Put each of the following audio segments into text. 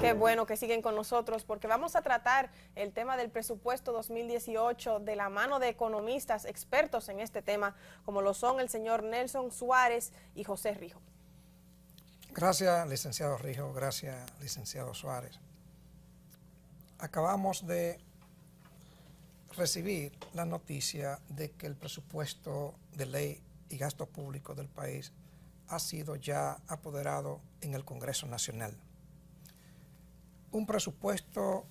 Qué bueno que siguen con nosotros porque vamos a tratar el tema del presupuesto 2018 de la mano de economistas expertos en este tema, como lo son el señor Nelson Suárez y José Rijo. Gracias, licenciado Rijo, gracias, licenciado Suárez. Acabamos de recibir la noticia de que el presupuesto de ley y gastos públicos del país ha sido ya apoderado en el Congreso Nacional. Un presupuesto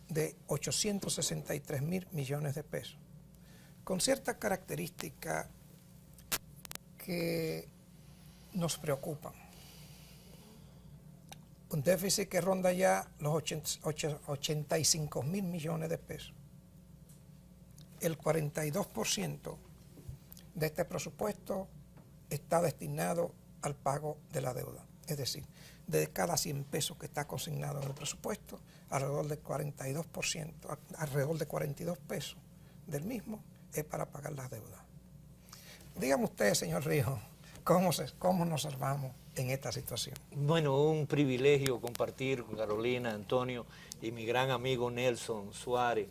de 863.000 millones de pesos, con ciertas características que nos preocupan. Un déficit que ronda ya los 85.000 millones de pesos. El 42% de este presupuesto está destinado al pago de la deuda. Es decir, de cada 100 pesos que está consignado en el presupuesto, alrededor del 42%, alrededor de 42 pesos del mismo es para pagar las deudas. Dígame usted, señor Rijo, ¿cómo nos salvamos en esta situación? Bueno, un privilegio compartir con Carolina, Antonio y mi gran amigo Nelson Suárez.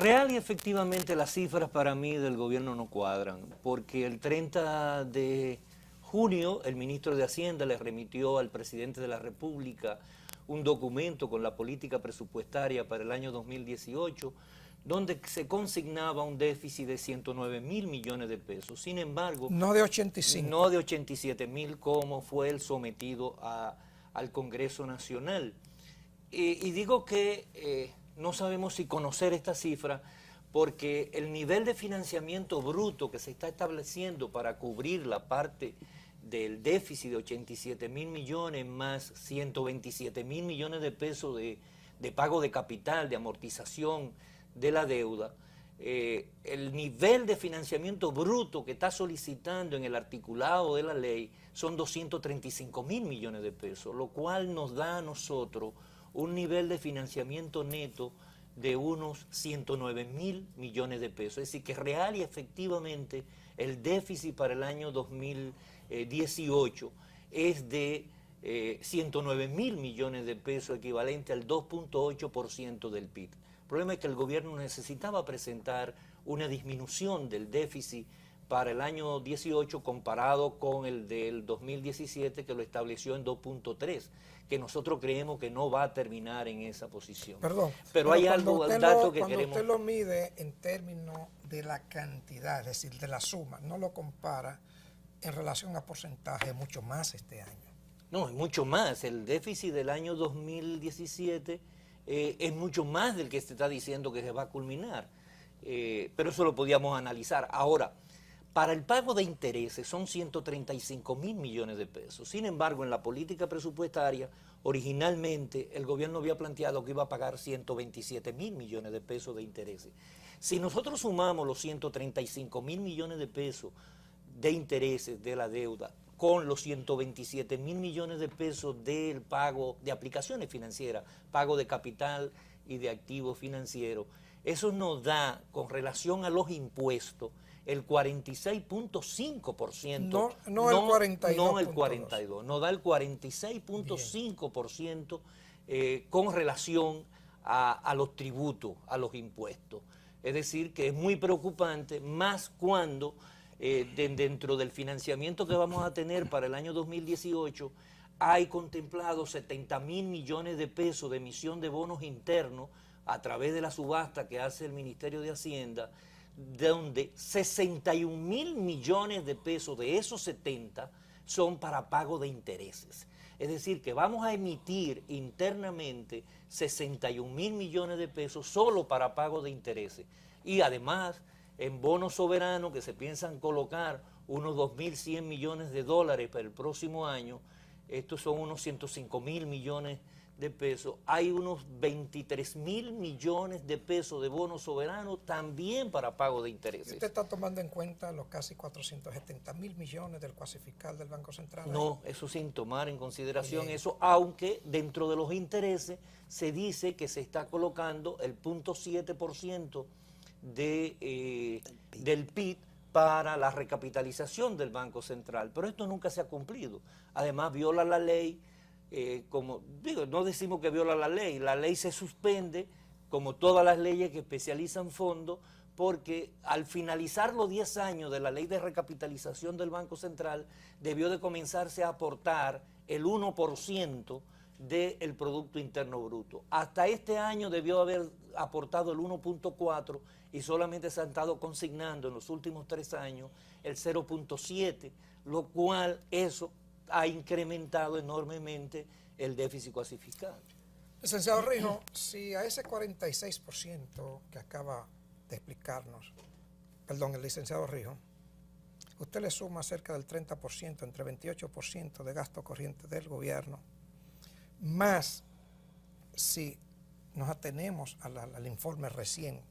Real y efectivamente las cifras para mí del gobierno no cuadran, porque el 30 de junio el ministro de Hacienda le remitió al presidente de la República un documento con la política presupuestaria para el año 2018, donde se consignaba un déficit de 109.000 millones de pesos. Sin embargo, no de 85. No de 87.000 como fue el sometido al Congreso Nacional. Y digo que no sabemos si conocer esta cifra porque el nivel de financiamiento bruto que se está estableciendo para cubrir la parte del déficit de 87.000 millones más 127.000 millones de pesos de pago de capital, de amortización de la deuda, el nivel de financiamiento bruto que está solicitando en el articulado de la ley son 235.000 millones de pesos, lo cual nos da a nosotros un nivel de financiamiento neto de unos 109.000 millones de pesos. Es decir, que real y efectivamente el déficit para el año 2018 es de 109.000 millones de pesos, equivalente al 2.8% del PIB. El problema es que el gobierno necesitaba presentar una disminución del déficit para el año 18 comparado con el del 2017 que lo estableció en 2.3, que nosotros creemos que no va a terminar en esa posición. Perdón, pero hay algo, el dato que cuando queremos... usted lo mide en términos de la cantidad, es decir, de la suma, no lo compara en relación a porcentaje, mucho más este año. No, es mucho más. El déficit del año 2017 es mucho más del que se está diciendo que se va a culminar. Pero eso lo podíamos analizar. Ahora, para el pago de intereses son 135.000 millones de pesos. Sin embargo, en la política presupuestaria, originalmente el gobierno había planteado que iba a pagar 127.000 millones de pesos de intereses. Si nosotros sumamos los 135.000 millones de pesos de intereses de la deuda con los 127.000 millones de pesos del pago de aplicaciones financieras, pago de capital y de activos financieros, eso nos da, con relación a los impuestos, el 46.5%. No el 42. No el 42, nos da el 46.5% con relación a los tributos, a los impuestos. Es decir, que es muy preocupante, más cuando dentro del financiamiento que vamos a tener para el año 2018 hay contemplado 70.000 millones de pesos de emisión de bonos internos a través de la subasta que hace el Ministerio de Hacienda, donde 61.000 millones de pesos de esos 70 son para pago de intereses. Es decir, que vamos a emitir internamente 61.000 millones de pesos solo para pago de intereses. Y además, en bonos soberanos que se piensan colocar unos 2.100 millones de dólares para el próximo año, estos son unos 105.000 millones de pesos, hay unos 23.000 millones de pesos de bonos soberanos también para pago de intereses. ¿Usted está tomando en cuenta los casi 470.000 millones del cuasi fiscal del Banco Central? No, eso sin tomar en consideración eso, aunque dentro de los intereses se dice que se está colocando el 0.7% del PIB para la recapitalización del Banco Central, pero esto nunca se ha cumplido. Además viola la ley como digo, no decimos que viola la ley se suspende, como todas las leyes que especializan fondos, porque al finalizar los 10 años de la ley de recapitalización del Banco Central, debió de comenzarse a aportar el 1% del Producto Interno Bruto. Hasta este año debió haber aportado el 1.4 y solamente se han estado consignando en los últimos 3 años el 0.7, lo cual eso ha incrementado enormemente el déficit cuasi fiscal. Licenciado Rijo, si a ese 46% que acaba de explicarnos, perdón, el licenciado Rijo, usted le suma cerca del 30%, entre 28% de gasto corriente del gobierno, más si nos atenemos al informe recién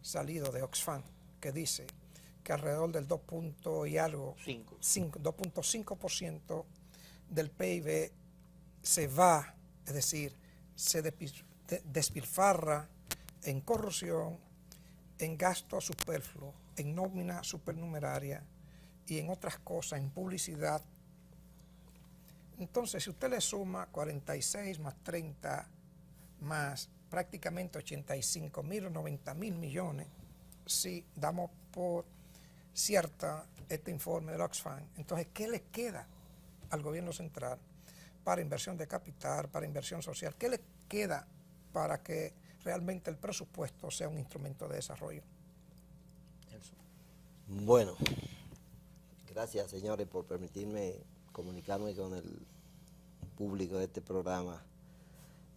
salido de Oxfam, que dice que alrededor del 2.5% del PIB se va, es decir, se despilfarra en corrupción, en gasto superfluo, en nómina supernumeraria y en otras cosas, en publicidad. Entonces, si usted le suma 46 más 30 más prácticamente 85.000 o 90.000 millones, si damos por cierta este informe del Oxfam, entonces, ¿qué le queda al gobierno central para inversión de capital, para inversión social? ¿Qué le queda para que realmente el presupuesto sea un instrumento de desarrollo? Bueno, gracias señores por permitirme comunicarme con el público de este programa,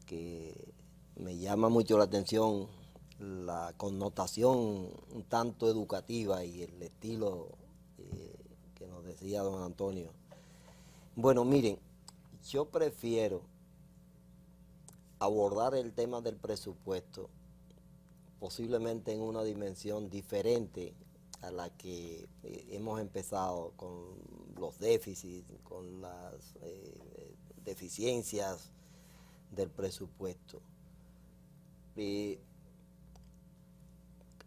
que me llama mucho la atención la connotación un tanto educativa y el estilo que nos decía don Antonio. Bueno, miren, yo prefiero abordar el tema del presupuesto posiblemente en una dimensión diferente a la que hemos empezado, con los déficits, con las deficiencias del presupuesto.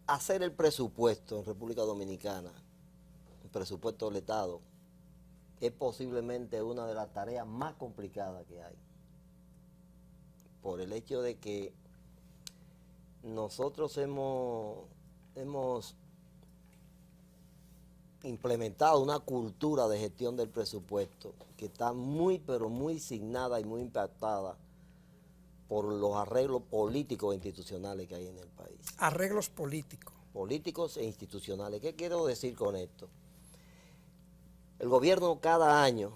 Hacer el presupuesto en República Dominicana, el presupuesto del Estado, es posiblemente una de las tareas más complicadas que hay, por el hecho de que nosotros hemos implementado una cultura de gestión del presupuesto que está muy, pero muy signada y muy impactada por los arreglos políticos e institucionales que hay en el país. Arreglos políticos. Políticos e institucionales. ¿Qué quiero decir con esto? El gobierno cada año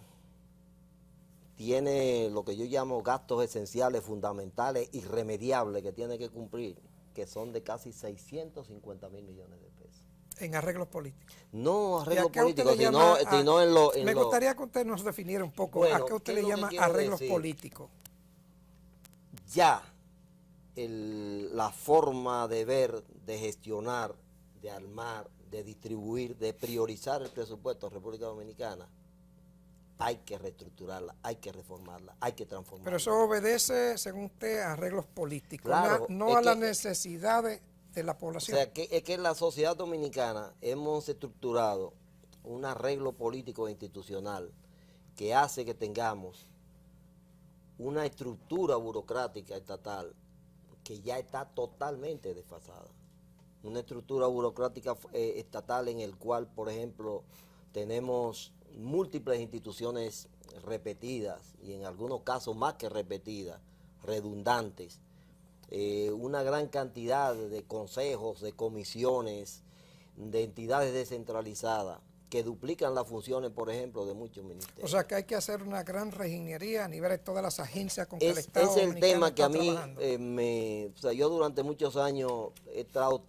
tiene lo que yo llamo gastos esenciales, fundamentales, irremediables que tiene que cumplir, que son de casi 650.000 millones de pesos. En arreglos políticos. No arreglos políticos, sino en lo... Me gustaría que usted nos definiera un poco, bueno, ¿a qué usted le llama arreglos políticos? Ya la forma de ver, de gestionar, de armar, de distribuir, de priorizar el presupuesto de República Dominicana, hay que reestructurarla, hay que reformarla, hay que transformarla. Pero eso obedece, según usted, a arreglos políticos, claro, no a las necesidades de la población. O sea, es que en la sociedad dominicana hemos estructurado un arreglo político e institucional que hace que tengamos una estructura burocrática estatal que ya está totalmente desfasada. Una estructura burocrática estatal en el cual, por ejemplo, tenemos múltiples instituciones repetidas y en algunos casos más que repetidas, redundantes, una gran cantidad de consejos, de comisiones, de entidades descentralizadas que duplican las funciones, por ejemplo, de muchos ministerios. O sea que hay que hacer una gran reingeniería a nivel de todas las agencias con que el Estado es el tema que a mí o sea, yo durante muchos años he estado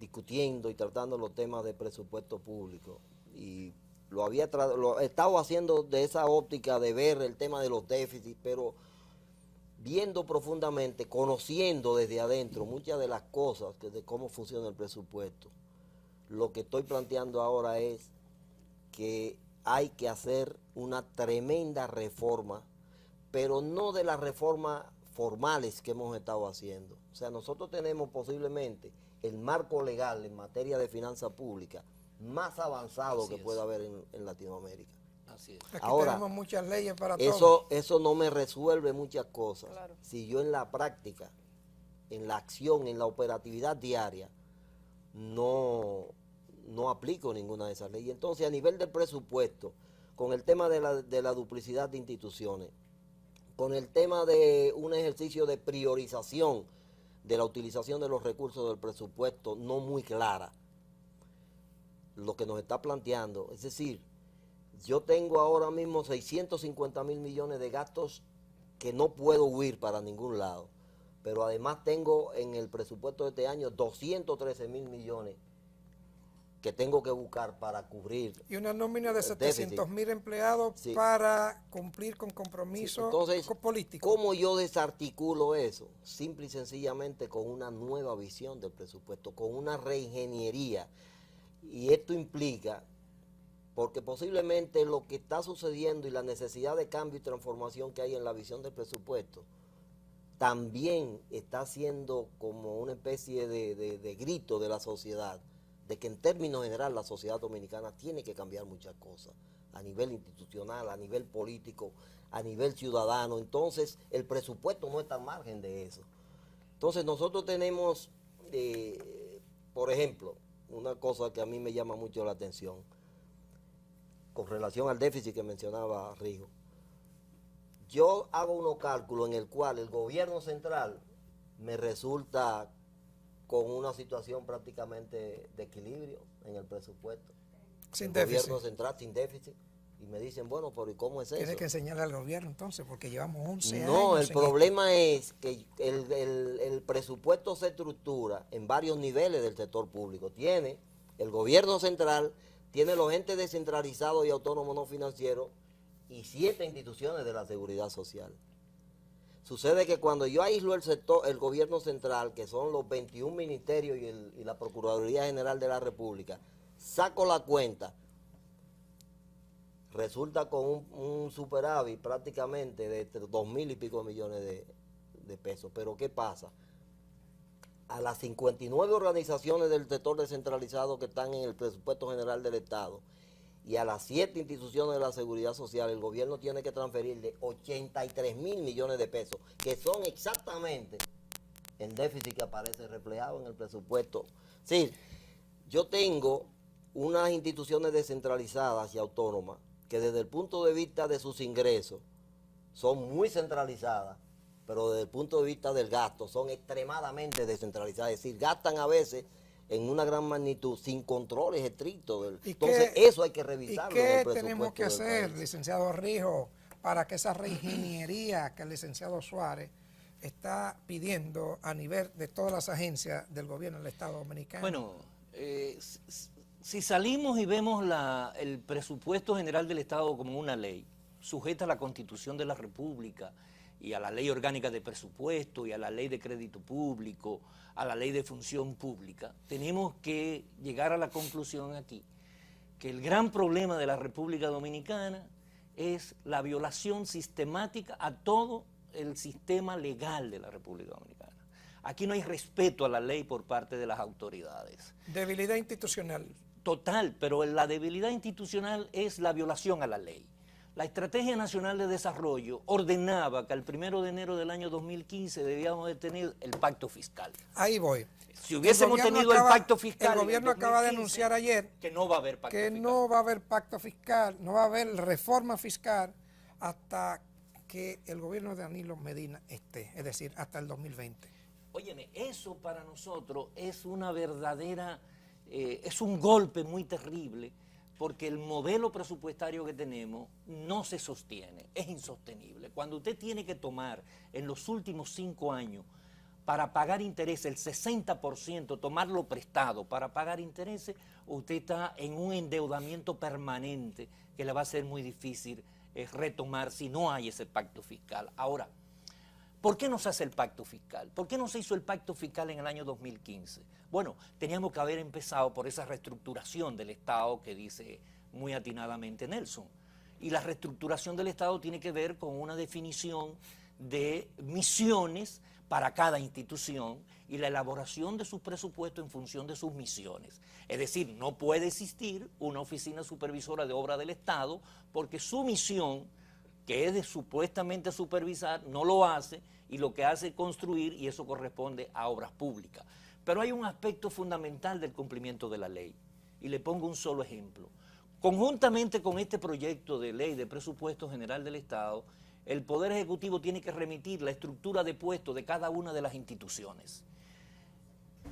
discutiendo y tratando los temas de presupuesto público y lo he estado haciendo de esa óptica de ver el tema de los déficits, pero viendo profundamente, conociendo desde adentro muchas de las cosas de cómo funciona el presupuesto. Lo que estoy planteando ahora es que hay que hacer una tremenda reforma, pero no de las reformas formales que hemos estado haciendo. O sea, nosotros tenemos posiblemente el marco legal en materia de finanzas públicas más avanzado que pueda haber en Latinoamérica. Así es. Aquí Ahora, tenemos muchas leyes para todo. eso no me resuelve muchas cosas. Claro. Si yo en la práctica, en la acción, en la operatividad diaria, no aplico ninguna de esas leyes. Entonces, a nivel del presupuesto, con el tema de la duplicidad de instituciones, con el tema de un ejercicio de priorización de la utilización de los recursos del presupuesto no muy clara, lo que nos está planteando, es decir, yo tengo ahora mismo 650 mil millones de gastos que no puedo huir para ningún lado, pero además tengo en el presupuesto de este año 213 mil millones que tengo que buscar para cubrir. Y una nómina de el 700.000 empleados sí, para cumplir con compromisos políticos. ¿Cómo yo desarticulo eso? Simple y sencillamente con una nueva visión del presupuesto, con una reingeniería. Y esto implica, porque posiblemente lo que está sucediendo y la necesidad de cambio y transformación que hay en la visión del presupuesto, también está siendo como una especie de grito de la sociedad, de que en términos general la sociedad dominicana tiene que cambiar muchas cosas, a nivel institucional, a nivel político, a nivel ciudadano. Entonces, el presupuesto no está al margen de eso. Entonces, nosotros tenemos, por ejemplo, una cosa que a mí me llama mucho la atención, con relación al déficit que mencionaba Rijo. Yo hago unos cálculos en el cual el gobierno central me resulta con una situación prácticamente de equilibrio en el presupuesto. Sin el déficit. gobierno central sin déficit. Y me dicen, bueno, pero ¿y cómo es eso? Tiene que enseñarle al gobierno entonces, porque llevamos 11 años. No, el problema es que el presupuesto se estructura en varios niveles del sector público. Tiene el gobierno central, tiene los entes descentralizados y autónomos no financieros y 7 instituciones de la seguridad social. Sucede que cuando yo aíslo el gobierno central, que son los 21 ministerios y la Procuraduría General de la República, saco la cuenta, resulta con un superávit prácticamente de 2.000 y pico millones de pesos. Pero ¿qué pasa? A las 59 organizaciones del sector descentralizado que están en el presupuesto general del Estado y a las 7 instituciones de la seguridad social, el gobierno tiene que transferirle 83.000 millones de pesos, que son exactamente el déficit que aparece reflejado en el presupuesto. Sí, yo tengo unas instituciones descentralizadas y autónomas que desde el punto de vista de sus ingresos son muy centralizadas, pero desde el punto de vista del gasto son extremadamente descentralizadas, es decir, gastan a veces en una gran magnitud sin controles estrictos. Entonces eso hay que revisarlo. ¿Y en el qué presupuesto tenemos que del hacer, país. licenciado Rijo, para que esa reingeniería que el licenciado Suárez está pidiendo a nivel de todas las agencias del gobierno del Estado Dominicano? Bueno, si salimos y vemos el presupuesto general del Estado como una ley, sujeta a la Constitución de la República y a la ley orgánica de presupuesto y a la ley de crédito público, a la ley de función pública, tenemos que llegar a la conclusión aquí que el gran problema de la República Dominicana es la violación sistemática a todo el sistema legal de la República Dominicana. Aquí no hay respeto a la ley por parte de las autoridades. Debilidad institucional. Total, pero la debilidad institucional es la violación a la ley. La Estrategia Nacional de Desarrollo ordenaba que al 1 de enero del año 2015 debíamos de tener el pacto fiscal. Ahí voy. Si hubiésemos tenido el pacto fiscal, el gobierno acaba de 2015, anunciar ayer que no va a haber pacto fiscal. no va a haber pacto fiscal, no va a haber reforma fiscal hasta que el gobierno de Danilo Medina esté, es decir, hasta el 2020. Óyeme, eso para nosotros es una verdadera, es un golpe muy terrible, porque el modelo presupuestario que tenemos no se sostiene, es insostenible. Cuando usted tiene que tomar en los últimos 5 años para pagar intereses, el 60%, tomarlo prestado para pagar intereses, usted está en un endeudamiento permanente que le va a ser muy difícil retomar si no hay ese pacto fiscal. Ahora, ¿por qué no se hace el pacto fiscal? ¿Por qué no se hizo el pacto fiscal en el año 2015? Bueno, teníamos que haber empezado por esa reestructuración del Estado que dice muy atinadamente Nelson. Y la reestructuración del Estado tiene que ver con una definición de misiones para cada institución y la elaboración de sus presupuestos en función de sus misiones. Es decir, no puede existir una oficina supervisora de obra del Estado porque su misión, que es de supuestamente supervisar, no lo hace y lo que hace es construir, y eso corresponde a obras públicas. Pero hay un aspecto fundamental del cumplimiento de la ley y le pongo un solo ejemplo. Conjuntamente con este proyecto de ley de presupuesto general del Estado, el Poder Ejecutivo tiene que remitir la estructura de puestos de cada una de las instituciones.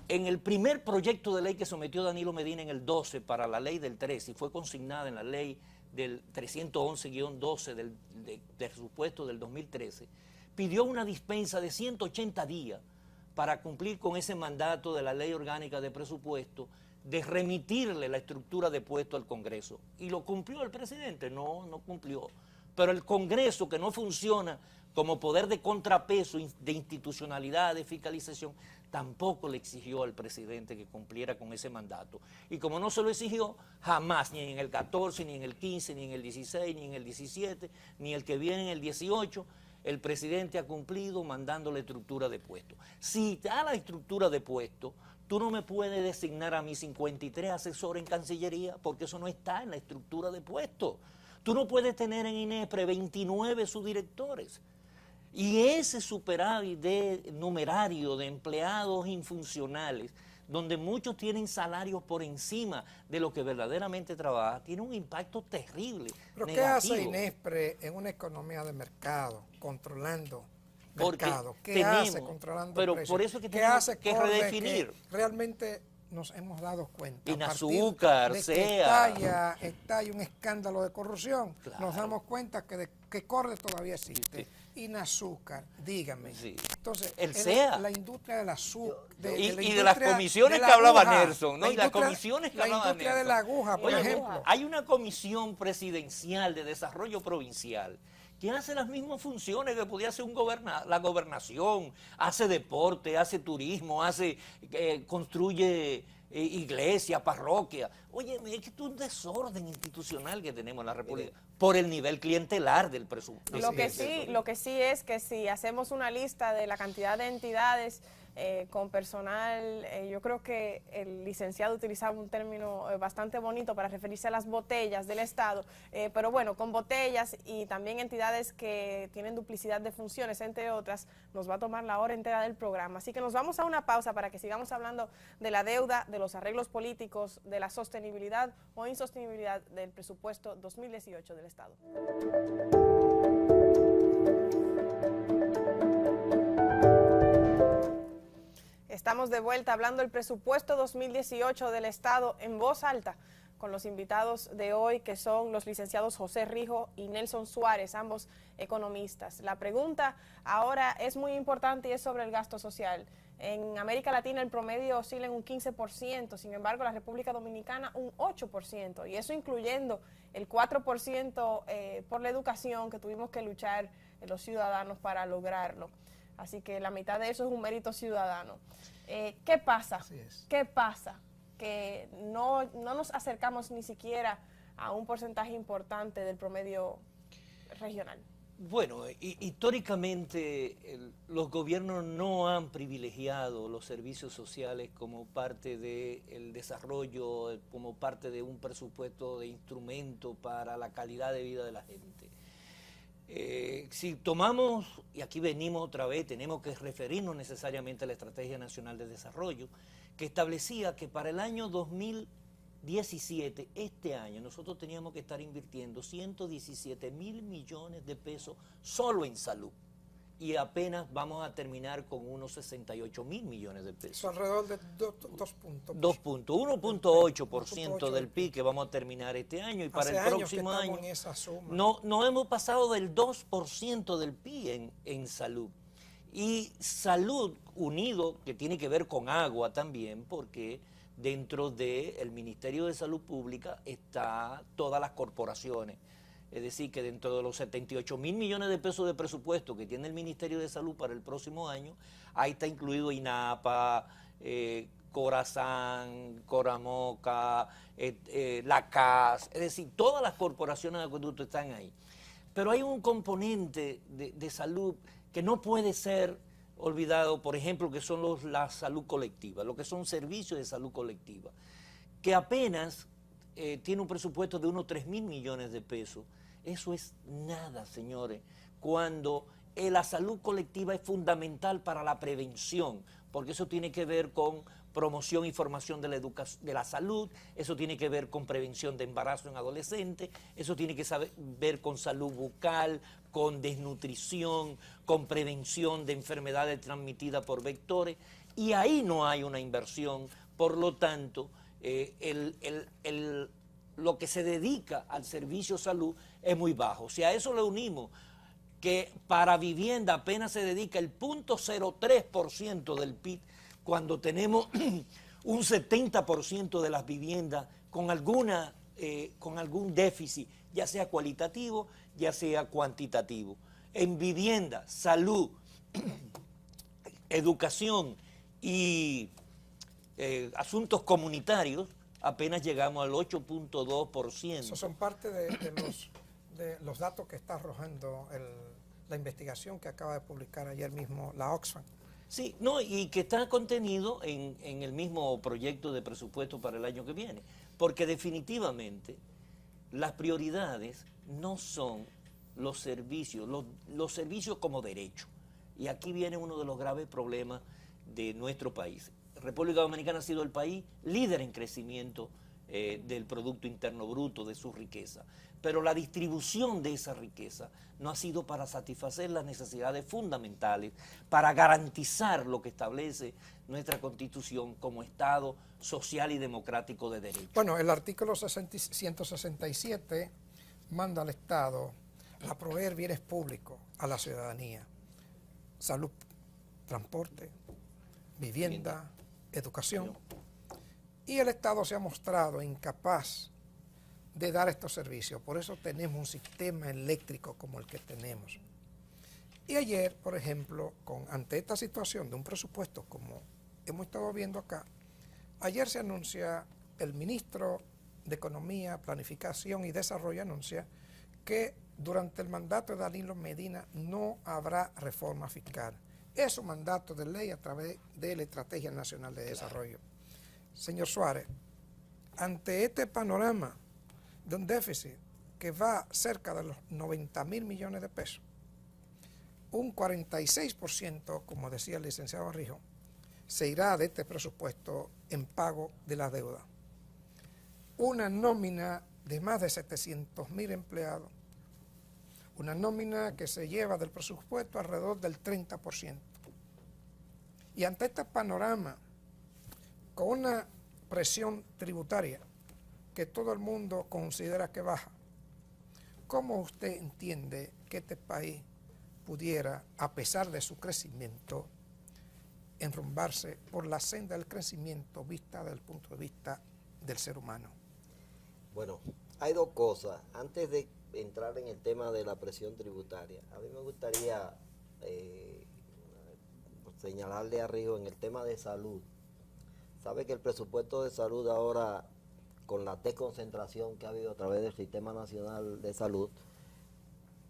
En el primer proyecto de ley que sometió Danilo Medina en el 12 para la ley del 13 y fue consignada en la ley del 311-12 del presupuesto del 2013, pidió una dispensa de 180 días para cumplir con ese mandato de la ley orgánica de presupuesto de remitirle la estructura de puesto al Congreso. ¿Y lo cumplió el presidente? No, no cumplió. Pero el Congreso, que no funciona como poder de contrapeso, de institucionalidad, de fiscalización, tampoco le exigió al presidente que cumpliera con ese mandato. Y como no se lo exigió, jamás, ni en el 14, ni en el 15, ni en el 16, ni en el 17, ni el que viene en el 18, el presidente ha cumplido mandando la estructura de puesto. Si da la estructura de puesto, tú no me puedes designar a mis 53 asesores en Cancillería porque eso no está en la estructura de puesto. Tú no puedes tener en INEPRE 29 subdirectores. Y ese superávit de numerario de empleados infuncionales, donde muchos tienen salarios por encima de lo que verdaderamente trabaja, tiene un impacto terrible, ¿Pero negativo. qué hace INESPRE en una economía de mercado, controlando mercado? ¿Qué hace controlando precios? Por eso es que ¿Qué tenemos hace que redefinir? Que realmente nos hemos dado cuenta. Inazúcar, de sea. que estalla un escándalo de corrupción, Claro. nos damos cuenta que Cordes todavía existe. Sí. Inazúcar, dígame. Sí. Entonces, El SEA. la industria del azúcar. Y de las comisiones que hablaba Nelson, ¿no? Y las comisiones que la hablaba industria de Nelson. la aguja, por Oye, ejemplo. hay una comisión presidencial de desarrollo provincial que hace las mismas funciones que podía hacer la gobernación, hace deporte, hace turismo, construye iglesias, parroquias. Oye, es que es un desorden institucional que tenemos en la República por el nivel clientelar del presupuesto. Lo que sí es que si hacemos una lista de la cantidad de entidades con personal, yo creo que el licenciado utilizaba un término bastante bonito para referirse a las botellas del Estado, pero bueno, con botellas y también entidades que tienen duplicidad de funciones, entre otras, nos va a tomar la hora entera del programa. Así que nos vamos a una pausa para que sigamos hablando de la deuda, de los arreglos políticos, de la sostenibilidad o insostenibilidad del presupuesto 2018 del Estado. Estamos de vuelta hablando del presupuesto 2018 del Estado en voz alta con los invitados de hoy, que son los licenciados José Rijo y Nelson Suárez, ambos economistas. La pregunta ahora es muy importante y es sobre el gasto social. En América Latina el promedio oscila en un 15%, sin embargo la República Dominicana un 8%, y eso incluyendo el 4% por la educación que tuvimos que luchar los ciudadanos para lograrlo. Así que la mitad de eso es un mérito ciudadano. ¿Qué pasa? Así es. ¿Qué pasa? Que no nos acercamos ni siquiera a un porcentaje importante del promedio regional. Bueno, históricamente los gobiernos no han privilegiado los servicios sociales como parte del desarrollo, como parte de un presupuesto de instrumento para la calidad de vida de la gente. Si tomamos, y aquí venimos otra vez, tenemos que referirnos necesariamente a la Estrategia Nacional de Desarrollo, que establecía que para el año 2017, este año, nosotros teníamos que estar invirtiendo 117.000 millones de pesos solo en salud. Y apenas vamos a terminar con unos 68.000 millones de pesos. Alrededor de 2 puntos. 1.8% del PIB que vamos a terminar este año, y para el próximo año no hemos pasado del 2% del PIB en salud. Y salud unido, que tiene que ver con agua también, porque dentro del Ministerio de Salud Pública está todas las corporaciones. Es decir, que dentro de los 78.000 millones de pesos de presupuesto que tiene el Ministerio de Salud para el próximo año, ahí está incluido INAPA, Corazán, Coramoca, la CAS, es decir, todas las corporaciones de acueducto están ahí. Pero hay un componente de salud que no puede ser olvidado, por ejemplo, que son la salud colectiva, lo que son servicios de salud colectiva, que apenas tiene un presupuesto de unos 3.000 millones de pesos. Eso es nada, señores, cuando la salud colectiva es fundamental para la prevención, porque eso tiene que ver con promoción y formación de la salud, eso tiene que ver con prevención de embarazo en adolescentes, eso tiene que ver con salud bucal, con desnutrición, con prevención de enfermedades transmitidas por vectores, y ahí no hay una inversión. Por lo tanto, lo que se dedica al servicio salud es muy bajo. Si a eso le unimos que para vivienda apenas se dedica el 0.03% del PIB, cuando tenemos un 70% de las viviendas con algún déficit, ya sea cualitativo, ya sea cuantitativo. En vivienda, salud, educación y asuntos comunitarios, apenas llegamos al 8.2%. Esos son parte de los datos que está arrojando la investigación que acaba de publicar ayer mismo la Oxfam. Sí, no, y que está contenido en el mismo proyecto de presupuesto para el año que viene, porque definitivamente las prioridades no son los servicios, los servicios como derecho. Y aquí viene uno de los graves problemas de nuestro país. República Dominicana ha sido el país líder en crecimiento del Producto Interno Bruto, de su riqueza. Pero la distribución de esa riqueza no ha sido para satisfacer las necesidades fundamentales, para garantizar lo que establece nuestra Constitución como Estado social y democrático de derecho. Bueno, el artículo 167 manda al Estado a proveer bienes públicos a la ciudadanía: salud, transporte, vivienda, educación. Y el Estado se ha mostrado incapaz de dar estos servicios. Por eso tenemos un sistema eléctrico como el que tenemos. Y ayer, por ejemplo, ante esta situación de un presupuesto como hemos estado viendo acá, ayer se anuncia, el ministro de Economía, Planificación y Desarrollo anuncia que durante el mandato de Danilo Medina no habrá reforma fiscal. Es un mandato de ley a través de la Estrategia Nacional de Desarrollo. Señor Suárez, ante este panorama de un déficit que va cerca de los 90.000 millones de pesos, un 46%, como decía el licenciado Rijo, se irá de este presupuesto en pago de la deuda. Una nómina de más de 700.000 empleados, una nómina que se lleva del presupuesto alrededor del 30%. Y ante este panorama, con una presión tributaria que todo el mundo considera que baja, ¿cómo usted entiende que este país pudiera, a pesar de su crecimiento, enrumbarse por la senda del crecimiento vista desde el punto de vista del ser humano? Bueno, hay dos cosas. Antes de entrar en el tema de la presión tributaria, a mí me gustaría señalarle a Rijo en el tema de salud. Sabe que el presupuesto de salud ahora, con la desconcentración que ha habido a través del Sistema Nacional de Salud,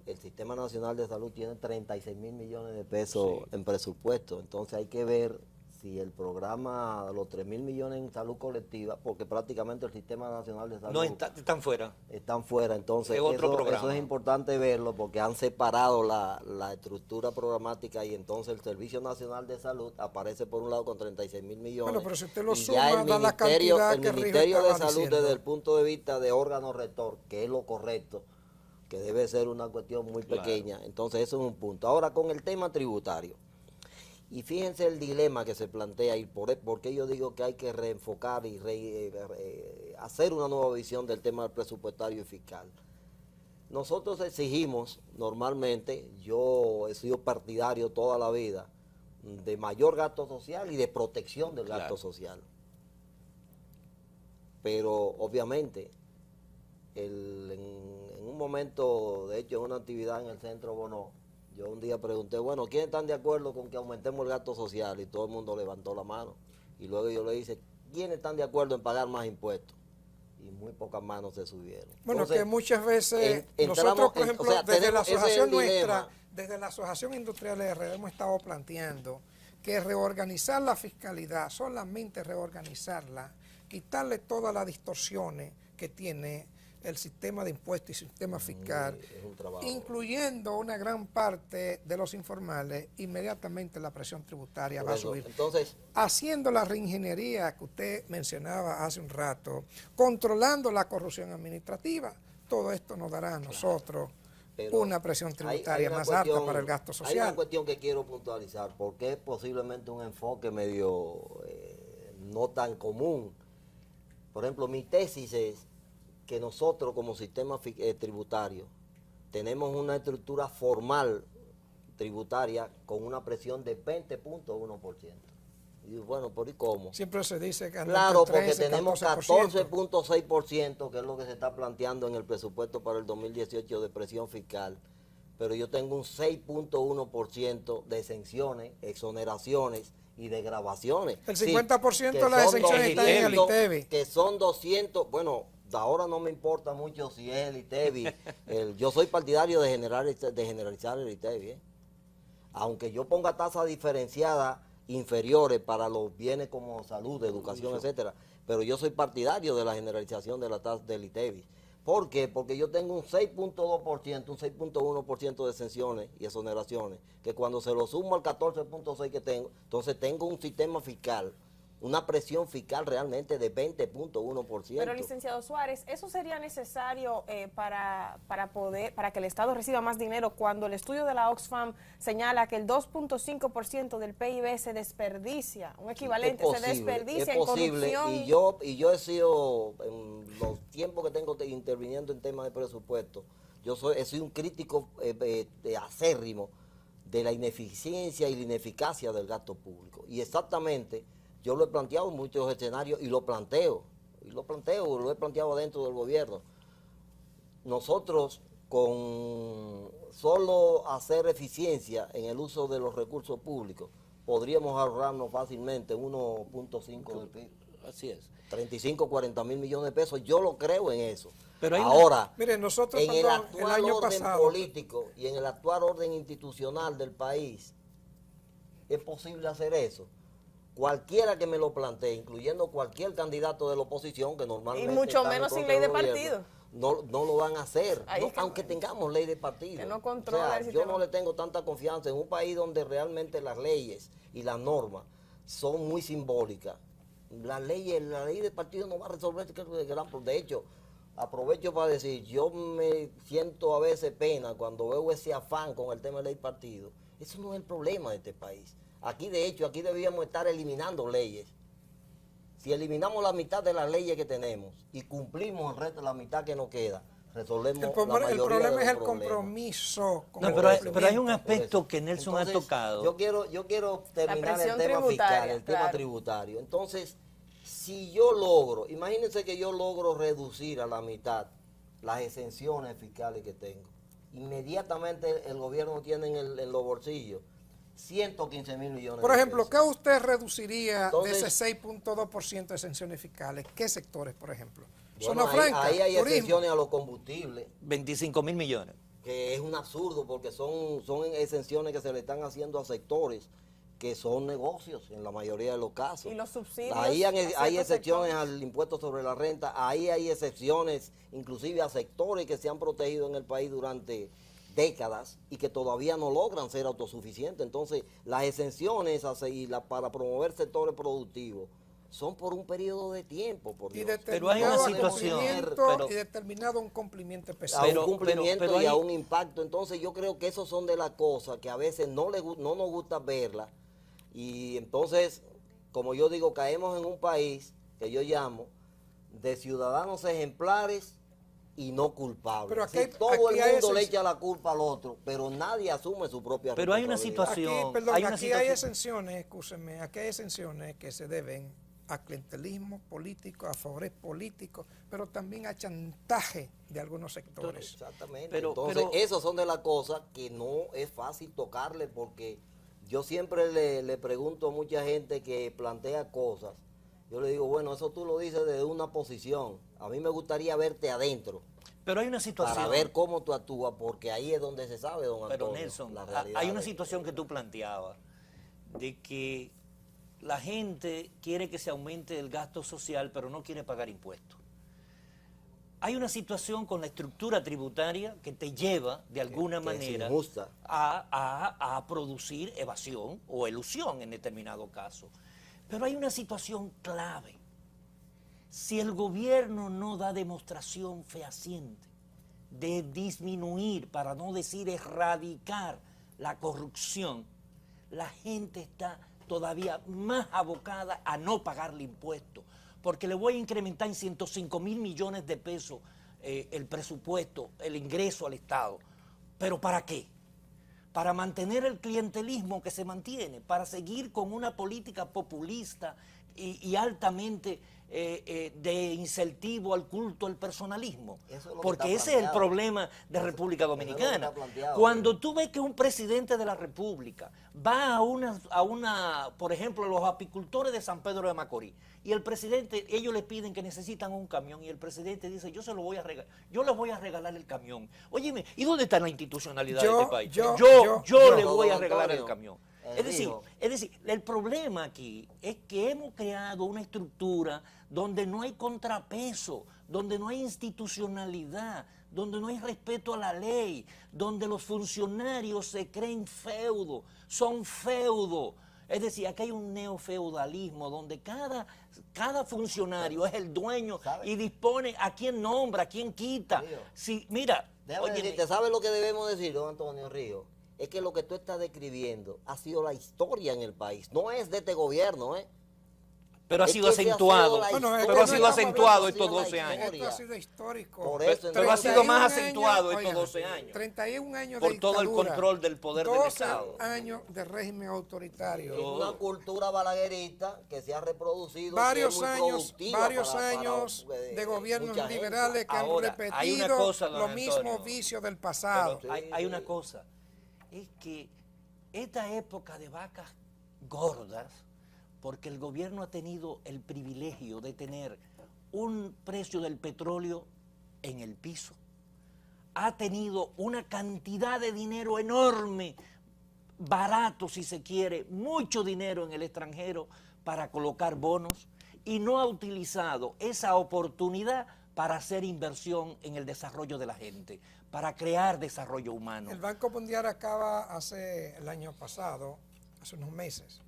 el Sistema Nacional de Salud tiene 36.000 millones de pesos en presupuesto. Entonces hay que ver si el programa, los 3.000 millones en salud colectiva, porque prácticamente el Sistema Nacional de Salud... No, están fuera. Están fuera, entonces es otro programa. Eso es importante verlo porque han separado la estructura programática y entonces el Servicio Nacional de Salud aparece por un lado con 36.000 millones. Bueno, pero si usted lo y suma, ya da la cantidad que el Ministerio de Salud diciendo, desde el punto de vista de órgano rector, que es lo correcto, que debe ser una cuestión muy pequeña, entonces eso es un punto. Ahora con el tema tributario. Y fíjense el dilema que se plantea y por qué yo digo que hay que reenfocar y hacer una nueva visión del tema presupuestario y fiscal. Nosotros exigimos normalmente, yo he sido partidario toda la vida, de mayor gasto social y de protección del gasto social. Pero obviamente, en un momento, de hecho en una actividad en el Centro Bonó, yo un día pregunté, bueno, ¿quiénes están de acuerdo con que aumentemos el gasto social? Y todo el mundo levantó la mano. Y luego yo le dije, ¿quiénes están de acuerdo en pagar más impuestos? Y muy pocas manos se subieron. Bueno, entonces, que muchas veces nosotros, por ejemplo, desde la asociación nuestra, desde la Asociación Industrial de RD hemos estado planteando que reorganizar la fiscalidad, solamente reorganizarla, quitarle todas las distorsiones que tiene el sistema de impuestos y sistema fiscal, incluyendo una gran parte de los informales, inmediatamente la presión tributaria va a subir. Entonces, haciendo la reingeniería que usted mencionaba hace un rato, controlando la corrupción administrativa, todo esto nos dará a nosotros una presión tributaria más alta para el gasto social. Hay una cuestión que quiero puntualizar, porque es posiblemente un enfoque medio no tan común. Por ejemplo, mi tesis es que nosotros como sistema tributario tenemos una estructura formal tributaria con una presión de 20.1%. Y bueno, ¿por y cómo? Siempre se dice que claro, porque 13, tenemos 14.6%, que es lo que se está planteando en el presupuesto para el 2018 de presión fiscal, pero yo tengo un 6.1% de exenciones, exoneraciones y de grabaciones. El 50% de las exenciones están en el ITEVI. Que son 200, bueno, ahora no me importa mucho si es el ITEVI. Yo soy partidario de generalizar el ITEVI. Aunque yo ponga tasas diferenciadas inferiores para los bienes como salud, educación, etcétera, pero yo soy partidario de la generalización de la tasa del ITEVI. ¿Por qué? Porque yo tengo un 6.2%, un 6.1% de exenciones y exoneraciones, que cuando se lo sumo al 14.6% que tengo, entonces tengo un sistema fiscal, una presión fiscal realmente de 20.1%. Pero, licenciado Suárez, ¿eso sería necesario para que el Estado reciba más dinero cuando el estudio de la Oxfam señala que el 2.5% del PIB se desperdicia, un equivalente, se desperdicia en corrupción? Y yo he sido, en los tiempos que tengo interviniendo en temas de presupuesto, he sido un crítico acérrimo de la ineficiencia y la ineficacia del gasto público. Y exactamente, yo lo he planteado en muchos escenarios y lo he planteado dentro del gobierno. Nosotros con solo hacer eficiencia en el uso de los recursos públicos, podríamos ahorrarnos fácilmente 1.5 del PIB. Así es. 35, 40 mil millones de pesos, yo lo creo en eso. Pero ahora, miren, nosotros, en el actual orden pasado, político y en el actual orden institucional del país, ¿es posible hacer eso? Cualquiera que me lo plantee, incluyendo cualquier candidato de la oposición, que normalmente... Y mucho menos sin ley de partido. No lo van a hacer, aunque tengamos ley de partido. Que no controla el yo no le tengo tanta confianza en un país donde realmente las leyes y las normas son muy simbólicas. La ley de partido no va a resolver el gran problema. De hecho, aprovecho para decir, yo me siento a veces pena cuando veo ese afán con el tema de ley de partido. Eso no es el problema de este país. Aquí, de hecho, aquí debíamos estar eliminando leyes. Si eliminamos la mitad de las leyes que tenemos y cumplimos el resto de la mitad que nos queda, resolvemos la mayoría de los problemas. El problema es el compromiso. No, pero hay un aspecto que Nelson ha tocado. Yo quiero terminar el tema fiscal, el tema tributario. Entonces, si yo logro, imagínense que yo logro reducir a la mitad las exenciones fiscales que tengo, inmediatamente el gobierno tiene en los bolsillos 115 mil millones por ejemplo, de pesos. ¿qué usted reduciría Entonces, de ese 6.2% de exenciones fiscales? ¿Qué sectores, por ejemplo? Bueno, Zona franca, ahí hay turismo. exenciones a los combustibles. 25 mil millones. Que es un absurdo porque son exenciones que se le están haciendo a sectores que son negocios en la mayoría de los casos. Y los subsidios. Ahí hay excepciones al impuesto sobre la renta, ahí hay excepciones inclusive a sectores que se han protegido en el país durante décadas y que todavía no logran ser autosuficientes. Entonces, las exenciones para promover sectores productivos son por un periodo de tiempo. Pero hay una situación. Y determinado un cumplimiento A específico. un cumplimiento y a un impacto. Entonces, yo creo que esos son de las cosas que a veces no nos gusta verlas. Y entonces, como yo digo, caemos en un país que yo llamo de ciudadanos ejemplares y no culpables. Pero aquí, todo el mundo le echa la culpa al otro, pero nadie asume su propia Pero hay una responsabilidad. situación. Aquí hay exenciones, escúcheme, aquí hay exenciones que se deben a clientelismo político, a favores políticos, pero también a chantaje de algunos sectores. Exactamente. Entonces, esas son de las cosas que no es fácil tocarle, porque yo siempre le pregunto a mucha gente que plantea cosas. Yo le digo, bueno, eso tú lo dices desde una posición. A mí me gustaría verte adentro Pero hay una situación. para ver cómo tú actúas, porque ahí es donde se sabe, don Pero Antonio, Nelson, la realidad. hay una situación que tú planteabas, de que la gente quiere que se aumente el gasto social, pero no quiere pagar impuestos. Hay una situación con la estructura tributaria que te lleva, de alguna que es manera, injusta. a producir evasión o elusión en determinado caso. Pero hay una situación clave. Si el gobierno no da demostración fehaciente de disminuir, para no decir erradicar, la corrupción, la gente está todavía más abocada a no pagarle impuestos, porque le voy a incrementar en 105.000 millones de pesos el presupuesto, el ingreso al Estado. ¿Pero para qué? Para mantener el clientelismo que se mantiene, para seguir con una política populista y altamente de incentivo al culto al personalismo. Porque ese es el problema de República Dominicana. Cuando tú ves que un presidente de la República va a una, por ejemplo, los apicultores de San Pedro de Macorís, y el presidente, ellos le piden que necesitan un camión, y el presidente dice, yo se lo voy a regalar, yo les voy a regalar el camión. Óyeme, ¿y dónde está la institucionalidad de este país? Yo le voy a regalar el camión. Es decir, el problema aquí es que hemos creado una estructura donde no hay contrapeso, donde no hay institucionalidad, donde no hay respeto a la ley, donde los funcionarios se creen feudo, son feudo. Es decir, aquí hay un neofeudalismo donde cada funcionario es el dueño, ¿sabe? Y dispone a quién nombra, a quién quita. Sí, mira, ¿te sabes lo que debemos decir, don Antonio Ríos? Es que lo que tú estás describiendo ha sido la historia en el país. No es de este gobierno, ¿eh? Pero ha sido acentuado. Pero ha sido acentuado estos 12 años. Esto ha sido histórico. Por eso, pero ha sido más acentuado estos 12 años. 31 años por de todo dictadura, el control del poder del Estado. 12 años de régimen autoritario. Es una cultura balaguerista que se ha reproducido. Varios años de gobiernos liberales que han repetido los mismos vicios del pasado. Hay una cosa. Es que esta época de vacas gordas, porque el gobierno ha tenido el privilegio de tener un precio del petróleo en el piso, ha tenido una cantidad de dinero enorme, barato si se quiere, mucho dinero en el extranjero para colocar bonos, y no ha utilizado esa oportunidad para hacer inversión en el desarrollo de la gente, para crear desarrollo humano. El Banco Mundial acaba el año pasado, hace unos meses,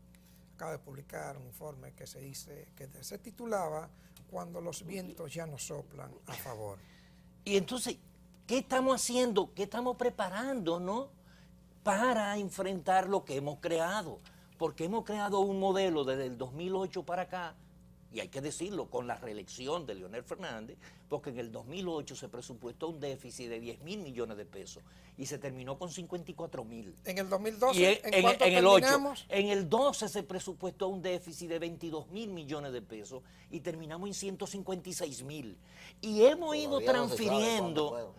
acaba de publicar un informe que se titulaba Cuando los vientos ya no soplan a favor. Y entonces, ¿qué estamos haciendo? ¿Qué estamos preparándonos para enfrentar lo que hemos creado? Porque hemos creado un modelo desde el 2008 para acá, y hay que decirlo, con la reelección de Leonel Fernández, porque en el 2008 se presupuestó un déficit de 10.000 millones de pesos y se terminó con 54.000. En el 2012, y ¿en cuánto terminamos? En el 12 se presupuestó un déficit de 22.000 millones de pesos y terminamos en 156.000. Y hemos ido transfiriendo,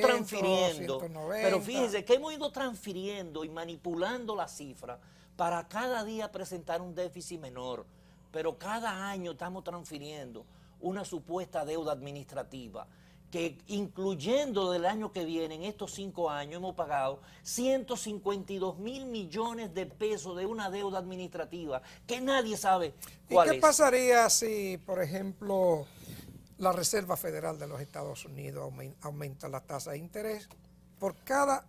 transfiriendo, 190. Pero fíjense que hemos ido transfiriendo y manipulando la cifra para cada día presentar un déficit menor. Pero cada año estamos transfiriendo una supuesta deuda administrativa que, incluyendo del año que viene, en estos 5 años hemos pagado 152.000 millones de pesos de una deuda administrativa que nadie sabe cuál es. ¿Y qué pasaría si, por ejemplo, la Reserva Federal de los Estados Unidos aumenta la tasa de interés? Por cada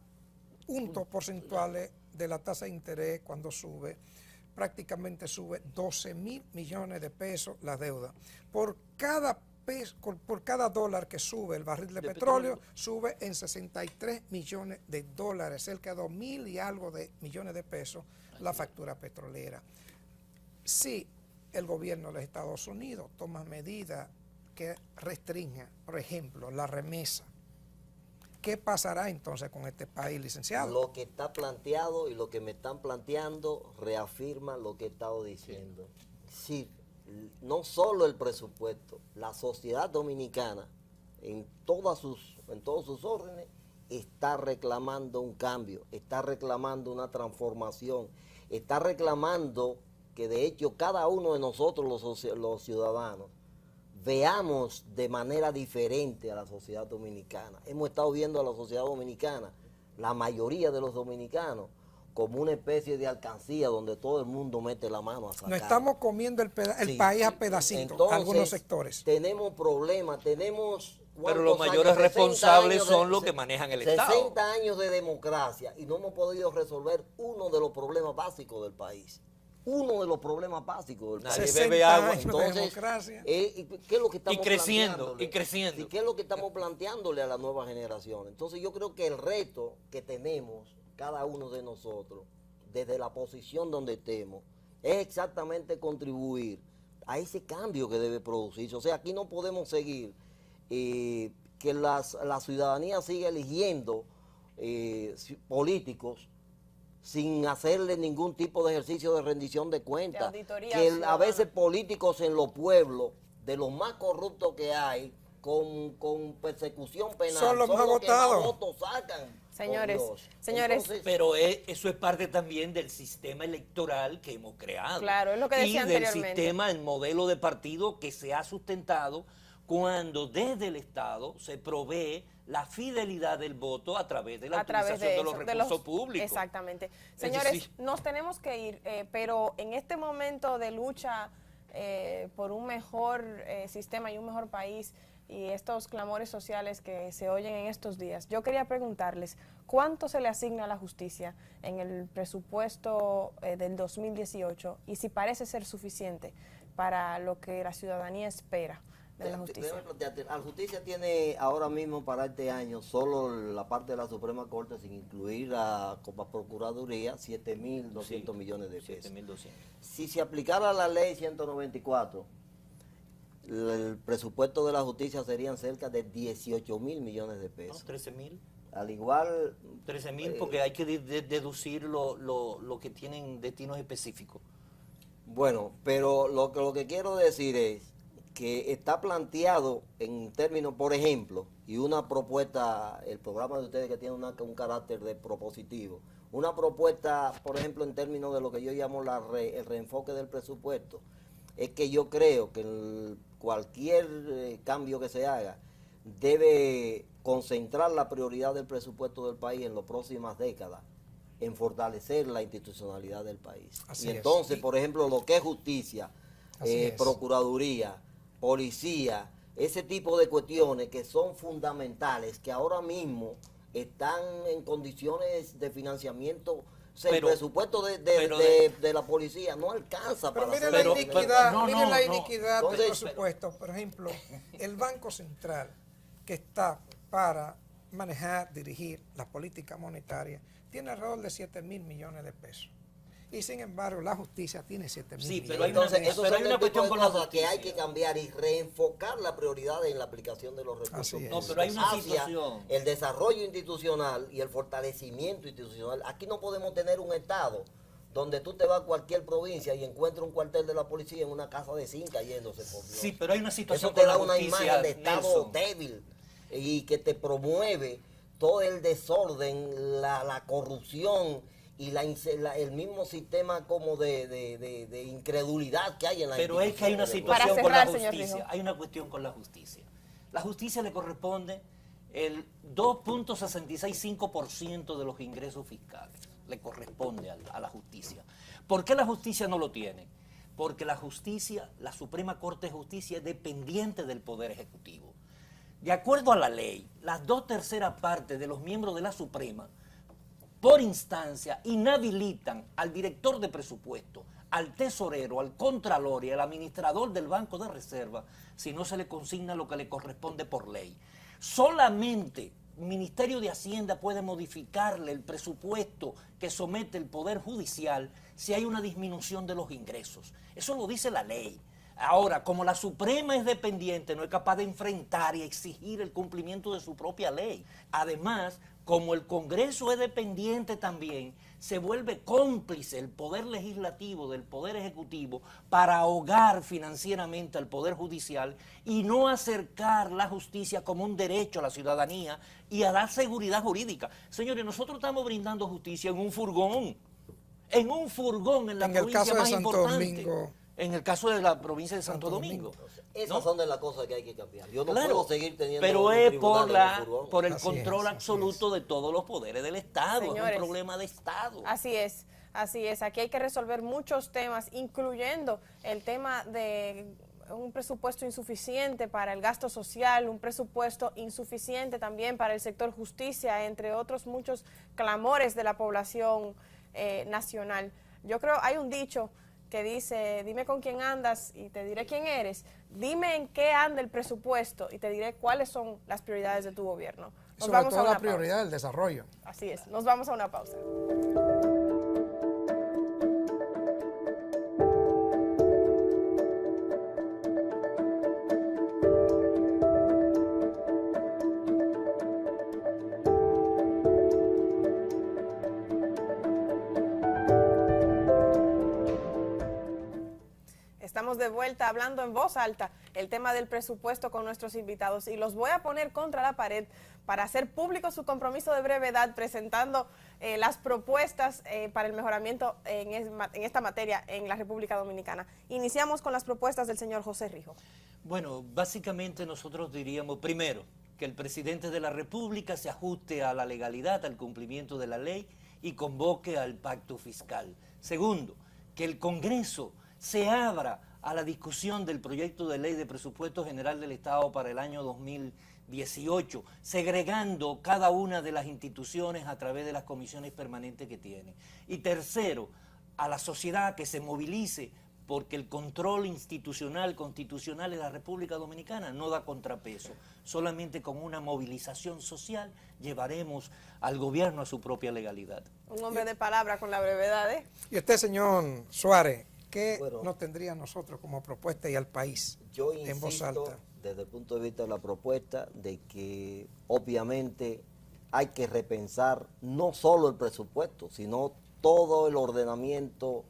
punto porcentual de la tasa de interés, cuando sube, prácticamente sube 12.000 millones de pesos la deuda. Por cada dólar que sube el barril de petróleo, sube en 63 millones de dólares, cerca de 2.000 y algo de millones de pesos la factura petrolera. Si el gobierno de los Estados Unidos toma medidas que restrinjan, por ejemplo, la remesa, ¿qué pasará entonces con este país, licenciado? Lo que está planteado y lo que me están planteando reafirma lo que he estado diciendo. Sí, no solo el presupuesto, la sociedad dominicana en todos sus órdenes está reclamando un cambio, está reclamando una transformación, está reclamando que de hecho cada uno de nosotros los ciudadanos veamos de manera diferente a la sociedad dominicana. Hemos estado viendo a la sociedad dominicana, la mayoría de los dominicanos, como una especie de alcancía donde todo el mundo mete la mano a sacar. Nos estamos comiendo el Sí, país a pedacitos, entonces, algunos sectores. Tenemos problemas, tenemos... Pero los ¿cuántos mayores años? 60 responsables años son los que manejan el Estado. 60 años de democracia y no hemos podido resolver uno de los problemas básicos del país. Uno de los problemas básicos del país. Nadie 60 bebe agua. años de Entonces, democracia. ¿qué es lo que estamos creciendo, planteándole? y creciendo. Sí, ¿qué es lo que estamos planteándole a la nueva generación? Entonces yo creo que el reto que tenemos cada uno de nosotros, desde la posición donde estemos, es exactamente contribuir a ese cambio que debe producirse. O sea, aquí no podemos seguir que la ciudadanía siga eligiendo políticos sin hacerle ningún tipo de ejercicio de rendición de cuentas. auditoría Que a ciudadana. veces políticos en los pueblos, de los más corruptos que hay, con persecución penal, Son los más que votados. votos sacan. Señores, por Dios. señores. Entonces, Pero eso es parte también del sistema electoral que hemos creado. Claro, es lo que decía y del anteriormente. sistema, el modelo de partido que se ha sustentado cuando desde el Estado se provee la fidelidad del voto a través de la utilización de los recursos públicos. Exactamente. Es Señores, decir, nos tenemos que ir, pero en este momento de lucha por un mejor sistema y un mejor país y estos clamores sociales que se oyen en estos días, yo quería preguntarles, ¿cuánto se le asigna a la justicia en el presupuesto del 2018 y si parece ser suficiente para lo que la ciudadanía espera de la justicia? déjame plantearte, la justicia tiene ahora mismo para este año solo la parte de la Suprema Corte, sin incluir la Procuraduría, 7.200 millones de pesos. 7.200. Si se aplicara la ley 194, el presupuesto de la justicia serían cerca de 18.000 millones de ¿No? pesos. 13.000. Al igual... 13.000 porque hay que deducir lo que tienen destinos específicos. Bueno, pero lo que quiero decir es que está planteado en términos, por ejemplo, y una propuesta, el programa de ustedes que tiene un carácter de propositivo, una propuesta, por ejemplo, en términos de lo que yo llamo el reenfoque del presupuesto, es que yo creo que cualquier cambio que se haga debe concentrar la prioridad del presupuesto del país en las próximas décadas en fortalecer la institucionalidad del país. Así y es. entonces, por ejemplo, lo que es justicia, Así es. procuraduría, policía, ese tipo de cuestiones que son fundamentales, que ahora mismo están en condiciones de financiamiento. O sea, Pero- el presupuesto pero de la policía no alcanza Pero para miren hacer la pero- iniquidad, no, miren no, la no. iniquidad del Entonces, presupuesto. Por ejemplo, el Banco Central, que está para manejar, dirigir la política monetaria, tiene alrededor de 7.000 millones de pesos. Y sin embargo, la justicia tiene 7.000 Sí, millones. pero hay una- Entonces, eso pero hay son una el tipo cuestión de con la cosas que hay justicia. que cambiar y reenfocar la prioridad en la aplicación de los recursos Así es. No, pero hay una hacia situación. el desarrollo institucional y el fortalecimiento institucional. Aquí no podemos tener un Estado donde tú te vas a cualquier provincia y encuentras un cuartel de la policía en una casa de zinc cayéndose por Dios. Sí, pero hay una situación Eso te con da la una justicia, imagen de Estado Nelson. débil y que te promueve todo el desorden, la corrupción y el mismo sistema como de incredulidad que hay en la Pero es que hay una instituciones. situación Para con la cerrar, señor justicia. Rijo. Hay una cuestión con la justicia. La justicia le corresponde el 2.665% de los ingresos fiscales. Le corresponde a la justicia. ¿Por qué la justicia no lo tiene? Porque la justicia, la Suprema Corte de Justicia, es dependiente del Poder Ejecutivo. De acuerdo a la ley, las 2/3 partes de los miembros de la Suprema, por instancia, inhabilitan al director de presupuesto, al tesorero, al contralor y al administrador del Banco de Reserva si no se le consigna lo que le corresponde por ley. Solamente el Ministerio de Hacienda puede modificarle el presupuesto que somete el Poder Judicial si hay una disminución de los ingresos. Eso lo dice la ley. Ahora, como la Suprema es dependiente, no es capaz de enfrentar y exigir el cumplimiento de su propia ley. Además, como el Congreso es dependiente también, se vuelve cómplice el Poder Legislativo del Poder Ejecutivo para ahogar financieramente al Poder Judicial y no acercar la justicia como un derecho a la ciudadanía y a dar seguridad jurídica. Señores, nosotros estamos brindando justicia en un furgón en la En el provincia caso de más Santo importante. Domingo, en el caso de la provincia de Santo Domingo. Esas ¿no? son de las cosas que hay que cambiar. Yo no Claro, puedo seguir teniendo pero un es tribunal en el furgón. por el Así control es, así absoluto de todos los poderes del Estado. Señores, es un problema de Estado. Así es, así es. Aquí hay que resolver muchos temas, incluyendo el tema de un presupuesto insuficiente para el gasto social, un presupuesto insuficiente también para el sector justicia, entre otros muchos clamores de la población nacional. Yo creo, hay un dicho que dice, dime con quién andas y te diré quién eres, dime en qué anda el presupuesto y te diré cuáles son las prioridades de tu gobierno. Nos Sobre vamos a todo una la prioridad pausa. del desarrollo. Así es, nos vamos a una pausa. Estamos de vuelta hablando en voz alta el tema del presupuesto con nuestros invitados y los voy a poner contra la pared para hacer público su compromiso de brevedad presentando las propuestas para el mejoramiento en esta materia en la República Dominicana. Iniciamos con las propuestas del señor José Rijo. Bueno, básicamente nosotros diríamos, primero, que el presidente de la República se ajuste a la legalidad, al cumplimiento de la ley y convoque al pacto fiscal. Segundo, que el Congreso se abra a la discusión del proyecto de ley de presupuesto general del Estado para el año 2018, segregando cada una de las instituciones a través de las comisiones permanentes que tiene. Y tercero, a la sociedad que se movilice porque el control institucional, constitucional de la República Dominicana no da contrapeso. Solamente con una movilización social llevaremos al gobierno a su propia legalidad. Un hombre de palabra con la brevedad, ¿eh? Y usted, señor Suárez, ¿qué Bueno, nos tendría a nosotros como propuesta y al país Yo en voz insisto, alta? desde el punto de vista de la propuesta, de que obviamente hay que repensar no solo el presupuesto, sino todo el ordenamiento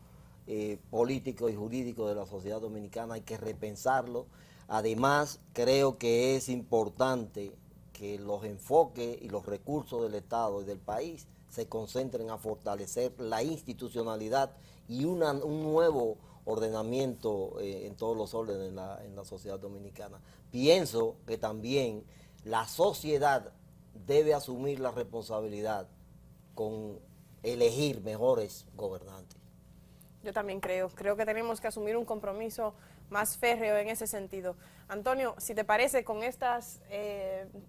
político y jurídico de la sociedad dominicana, hay que repensarlo. Además, creo que es importante que los enfoques y los recursos del Estado y del país se concentren a fortalecer la institucionalidad y un nuevo ordenamiento en todos los órdenes en la sociedad dominicana. Pienso que también la sociedad debe asumir la responsabilidad con elegir mejores gobernantes. Yo también creo que tenemos que asumir un compromiso más férreo en ese sentido. Antonio, si te parece, con estas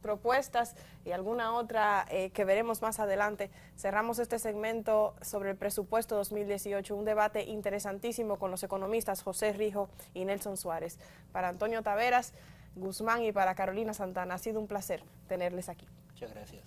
propuestas y alguna otra que veremos más adelante, cerramos este segmento sobre el presupuesto 2018, un debate interesantísimo con los economistas José Rijo y Nelson Suárez. Para Antonio Taveras Guzmán y para Carolina Santana, ha sido un placer tenerles aquí. Muchas gracias.